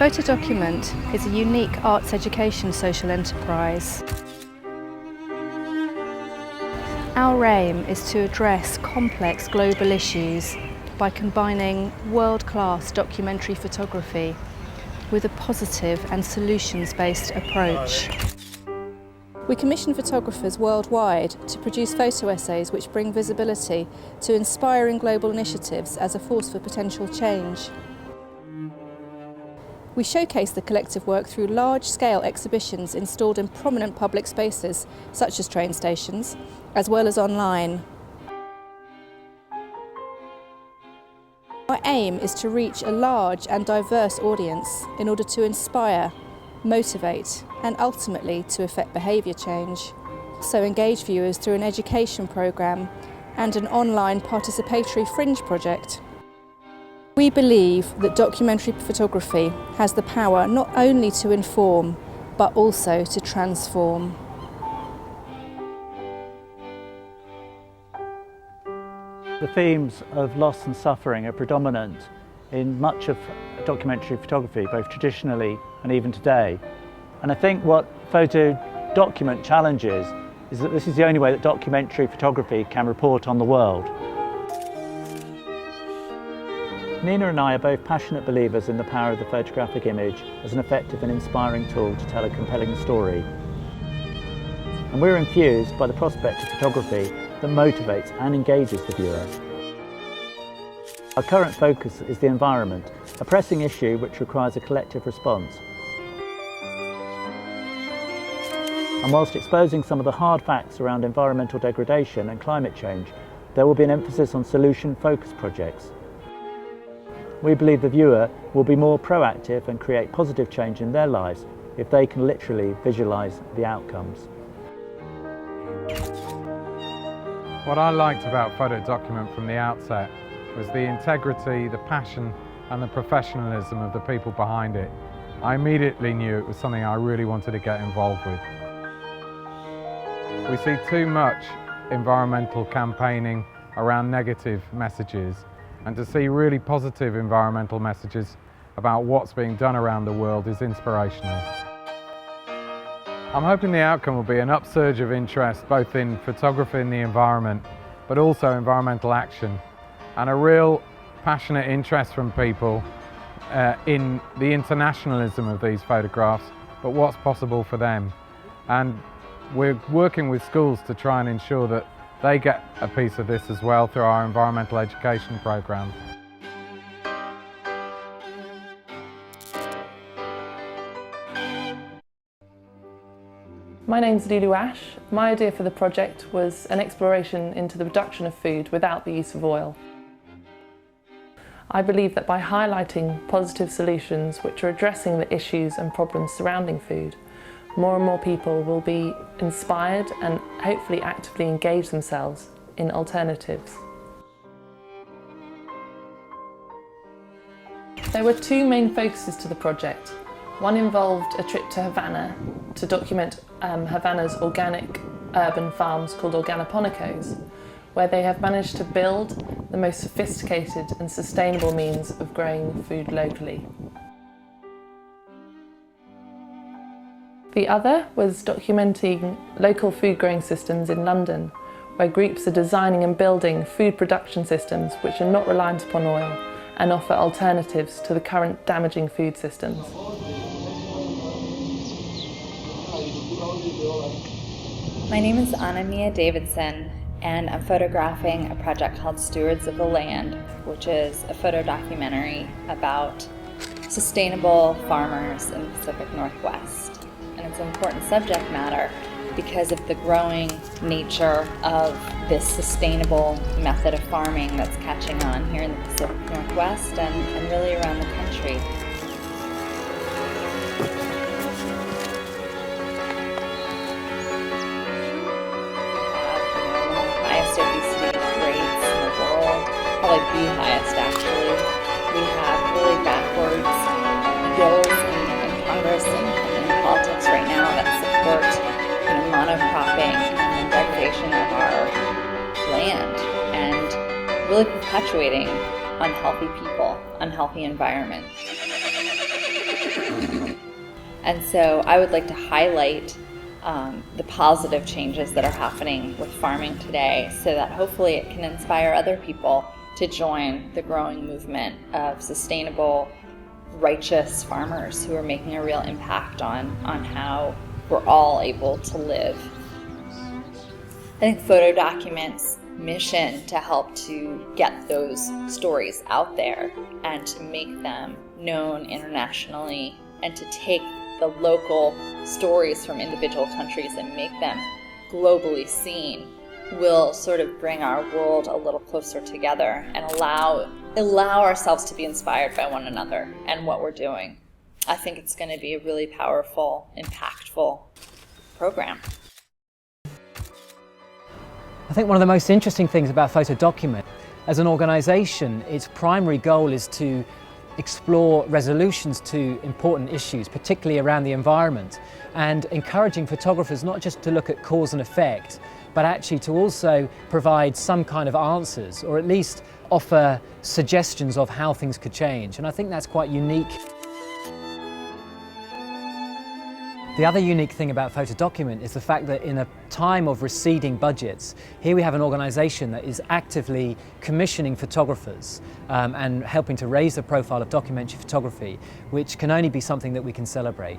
Fotodocument is a unique arts education social enterprise. Our aim is to address complex global issues by combining world-class documentary photography with a positive and solutions-based approach. We commission photographers worldwide to produce photo essays which bring visibility to inspiring global initiatives as a force for potential change. We showcase the collective work through large-scale exhibitions installed in prominent public spaces, such as train stations, as well as online. Our aim is to reach a large and diverse audience in order to inspire, motivate, and ultimately to effect behaviour change. So engage viewers through an education programme and an online participatory fringe project. We believe that documentary photography has the power not only to inform, but also to transform. The themes of loss and suffering are predominant in much of documentary photography, both traditionally and even today. And I think what Fotodocument challenges is that this is the only way that documentary photography can report on the world. Nina and I are both passionate believers in the power of the photographic image as an effective and inspiring tool to tell a compelling story. And we're infused by the prospect of photography that motivates and engages the viewer. Our current focus is the environment, a pressing issue which requires a collective response. And whilst exposing some of the hard facts around environmental degradation and climate change, there will be an emphasis on solution-focused projects. We believe the viewer will be more proactive and create positive change in their lives if they can literally visualise the outcomes. What I liked about Fotodocument from the outset was the integrity, the passion and the professionalism of the people behind it. I immediately knew it was something I really wanted to get involved with. We see too much environmental campaigning around negative messages, and to see really positive environmental messages about what's being done around the world is inspirational. I'm hoping the outcome will be an upsurge of interest both in photography and the environment, but also environmental action, and a real passionate interest from people in the internationalism of these photographs, but what's possible for them. And we're working with schools to try and ensure that they get a piece of this as well through our environmental education programme. My name's Lulu Ash. My idea for the project was an exploration into the production of food without the use of oil. I believe that by highlighting positive solutions which are addressing the issues and problems surrounding food, more and more people will be inspired and hopefully actively engage themselves in alternatives. There were two main focuses to the project. One involved a trip to Havana to document Havana's organic urban farms called organoponicos, where they have managed to build the most sophisticated and sustainable means of growing food locally. The other was documenting local food growing systems in London, where groups are designing and building food production systems which are not reliant upon oil and offer alternatives to the current damaging food systems. My name is Anna-Mia Davidson, and I'm photographing a project called Stewards of the Land, which is a photo documentary about sustainable farmers in the Pacific Northwest. And it's an important subject matter because of the growing nature of this sustainable method of farming that's catching on here in the Pacific Northwest and really around the country. Highest obesity rates in the world, probably the highest actually. We have really backwards bills in Congress and in politics right now that support monocropping and degradation of our land and really perpetuating unhealthy people, unhealthy environments. And so I would like to highlight the positive changes that are happening with farming today so that hopefully it can inspire other people to join the growing movement of sustainable, righteous farmers who are making a real impact on how we're all able to live. I think Fotodocument's mission to help to get those stories out there and to make them known internationally and to take the local stories from individual countries and make them globally seen will sort of bring our world a little closer together and allow ourselves to be inspired by one another and what we're doing. I think it's going to be a really powerful, impactful program. I think one of the most interesting things about Fotodocument, as an organisation, its primary goal is to explore resolutions to important issues, particularly around the environment, and encouraging photographers not just to look at cause and effect, but actually to also provide some kind of answers, or at least offer suggestions of how things could change. And I think that's quite unique. The other unique thing about Fotodocument is the fact that in a time of receding budgets, here we have an organisation that is actively commissioning photographers and helping to raise the profile of documentary photography, which can only be something that we can celebrate.